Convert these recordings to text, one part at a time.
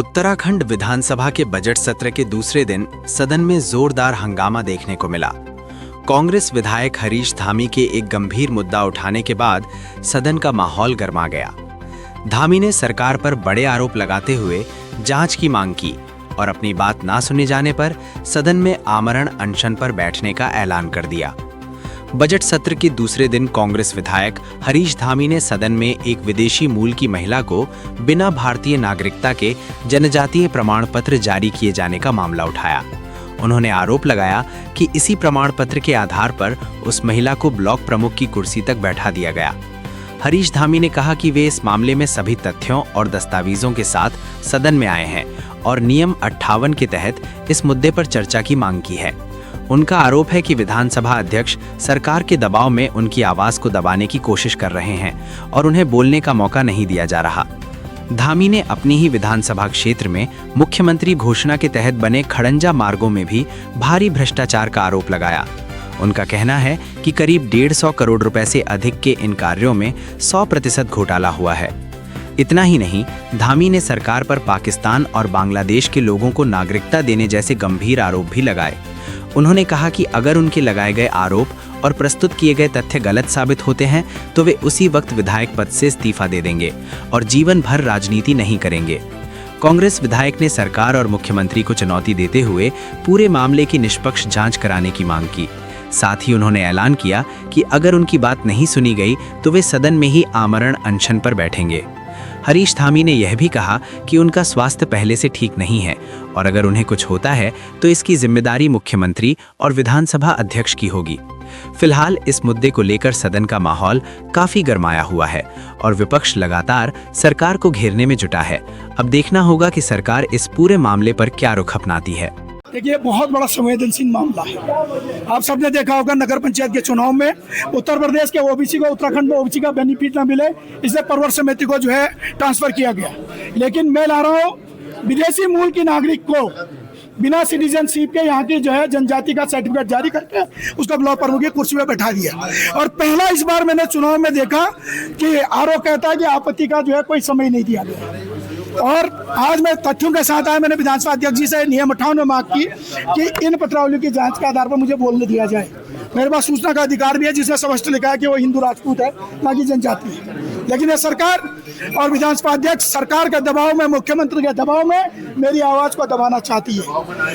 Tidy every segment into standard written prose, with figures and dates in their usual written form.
उत्तराखंड विधानसभा के बजट सत्र के दूसरे दिन सदन में जोरदार हंगामा देखने को मिला। कांग्रेस विधायक हरीश धामी के एक गंभीर मुद्दा उठाने के बाद सदन का माहौल गर्मा गया। धामी ने सरकार पर बड़े आरोप लगाते हुए जांच की मांग की और अपनी बात ना सुने जाने पर सदन में आमरण अनशन पर बैठने का ऐलान कर दिया। बजट सत्र के दूसरे दिन कांग्रेस विधायक हरीश धामी ने सदन में एक विदेशी मूल की महिला को बिना भारतीय नागरिकता के जनजातीय प्रमाण पत्र जारी किए जाने का मामला उठाया। उन्होंने आरोप लगाया कि इसी प्रमाण पत्र के आधार पर उस महिला को ब्लॉक प्रमुख की कुर्सी तक बैठा दिया गया। हरीश धामी ने कहा कि वे इस मामले में सभी तथ्यों और दस्तावेजों के साथ सदन में आए हैं और नियम 58 के तहत इस मुद्दे पर चर्चा की मांग की है। उनका आरोप है कि विधानसभा अध्यक्ष सरकार के दबाव में उनकी आवाज को दबाने की कोशिश कर रहे हैं और उन्हें बोलने का मौका नहीं दिया जा रहा। धामी ने अपनी ही विधानसभा क्षेत्र में मुख्यमंत्री घोषणा के तहत बने खड़ंजा मार्गों में भी भारी भ्रष्टाचार का आरोप लगाया। उनका कहना है कि करीब 150 करोड़ रुपए से अधिक के इन कार्यों में 100% घोटाला हुआ है। इतना ही नहीं, धामी ने सरकार पर पाकिस्तान और बांग्लादेश के लोगों को नागरिकता देने जैसे गंभीर आरोप भी लगाए। उन्होंने कहा कि अगर उनके लगाए गए आरोप और प्रस्तुत किए गए तथ्य गलत साबित होते हैं तो वे उसी वक्त विधायक पद से इस्तीफा दे देंगे और जीवन भर राजनीति नहीं करेंगे। कांग्रेस विधायक ने सरकार और मुख्यमंत्री को चुनौती देते हुए पूरे मामले की निष्पक्ष जांच कराने की मांग की। साथ ही उन्होंने ऐलान किया कि अगर उनकी बात नहीं सुनी गई तो वे सदन में ही आमरण अनशन पर बैठेंगे। हरीश धामी ने यह भी कहा कि उनका स्वास्थ्य पहले से ठीक नहीं है और अगर उन्हें कुछ होता है तो इसकी जिम्मेदारी मुख्यमंत्री और विधानसभा अध्यक्ष की होगी। फिलहाल इस मुद्दे को लेकर सदन का माहौल काफी गरमाया हुआ है और विपक्ष लगातार सरकार को घेरने में जुटा है। अब देखना होगा कि सरकार इस पूरे मामले पर क्या रुख अपनाती है। देखिए, बहुत बड़ा संवेदनशील मामला है। आप सबने देखा होगा नगर पंचायत के चुनाव में उत्तर प्रदेश के ओबीसी को उत्तराखंड में ओबीसी का बेनिफिट ना मिले, इसलिए परवर समिति को जो है ट्रांसफर किया गया। लेकिन मैं ला रहा हूँ विदेशी मूल की नागरिक को बिना सिटीजनशिप के यहाँ की जो है जनजाति का सर्टिफिकेट जारी करके उसका ब्लॉक प्रमुख की कुर्सी में बैठा दिया। और पहला इस बार मैंने चुनाव में देखा कि आरोप कहता है कि आपत्ति का जो है कोई समय नहीं दिया गया। और आज मैं तथ्यों के साथ आया, मैंने विधानसभा अध्यक्ष जी से नियम 58 में मांग की कि इन पत्रावलियों की जांच के आधार पर मुझे बोलने दिया जाए। मेरे पास सूचना का अधिकार भी है जिसमें स्पष्ट लिखा है कि वो हिंदू राजपूत है, ना कि जनजाति है। लेकिन ये सरकार और विधानसभा अध्यक्ष सरकार के दबाव में, मुख्यमंत्री के दबाव में मेरी आवाज को दबाना चाहती है,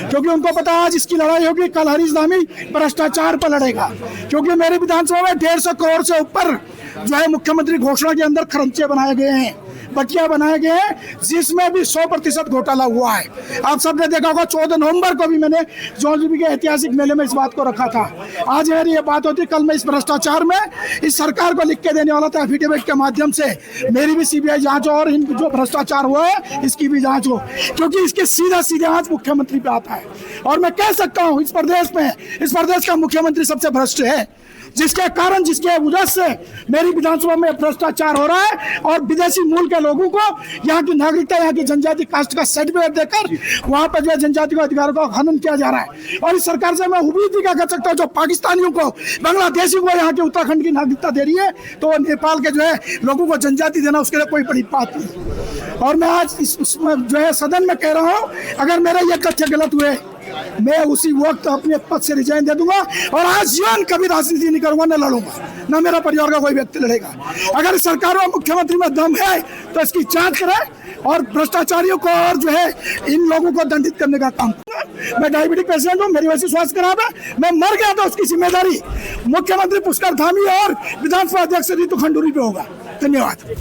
क्योंकि उनको पता है आज इसकी लड़ाई होगी, कल हरीश धामी भ्रष्टाचार पर लड़ेगा। क्योंकि मेरी विधानसभा में 150 करोड़ से ऊपर जो है मुख्यमंत्री घोषणा के अंदर खरंचे बनाए गए हैं, बटिया बनाए गए हैं, जिसमें भी 100% घोटाला हुआ है। आप सबने देखा होगा 14 नवंबर को भी मैंने जौनपुर के ऐतिहासिक मेले में इस बात को रखा था। आज मेरी ये बात होती, कल मैं इस भ्रष्टाचार में इस सरकार को लिख के देने वाला था एफिडेविट के माध्यम से मेरी भी सीबीआई जांच हो और इन जो भ्रष्टाचार हुआ है इसकी भी जांच हो, क्योंकि इसके सीधा हाथ मुख्यमंत्री पे आता है। और मैं कह सकता हूँ इस प्रदेश का मुख्यमंत्री सबसे भ्रष्ट है, जिसके कारण, जिसके वजह से मेरी विधानसभा में भ्रष्टाचार हो रहा है और विदेशी मूल के लोगों को यहाँ की नागरिकता, यहाँ की जनजाति कास्ट का सर्टिफिकेट देकर वहाँ पर जो जनजाति के अधिकारों का हनन किया जा रहा है। और इस सरकार से मैं उम्मीद भी कर सकता हूँ जो पाकिस्तानियों को, बांग्लादेशियों को यहाँ के उत्तराखंड की नागरिकता दे रही है, तो नेपाल के जो है लोगों को जनजाति देना उसके लिए कोई बड़ी बात नहीं। और मैं आज जो है सदन में कह रहा हूँ, अगर मेरे ये तथ्य गलत हुए मैं उसी वक्त अपने पद से रिजाइन दे दूंगा और आज जीवन कभी राजनीति नहीं करूंगा, न लड़ूंगा, न मेरा परिवार का कोई व्यक्ति लड़ेगा। अगर सरकार और मुख्यमंत्री में दम है तो इसकी जांच करें और भ्रष्टाचारियों को और जो है इन लोगों को दंडित करने का काम। मैं डायबिटिक पेशेंट हूँ, मेरी वैसे स्वास्थ्य खराब है, मैं मर गया तो उसकी जिम्मेदारी मुख्यमंत्री पुष्कर धामी और विधानसभा अध्यक्ष रितु खंडूरी पे होगा। धन्यवाद।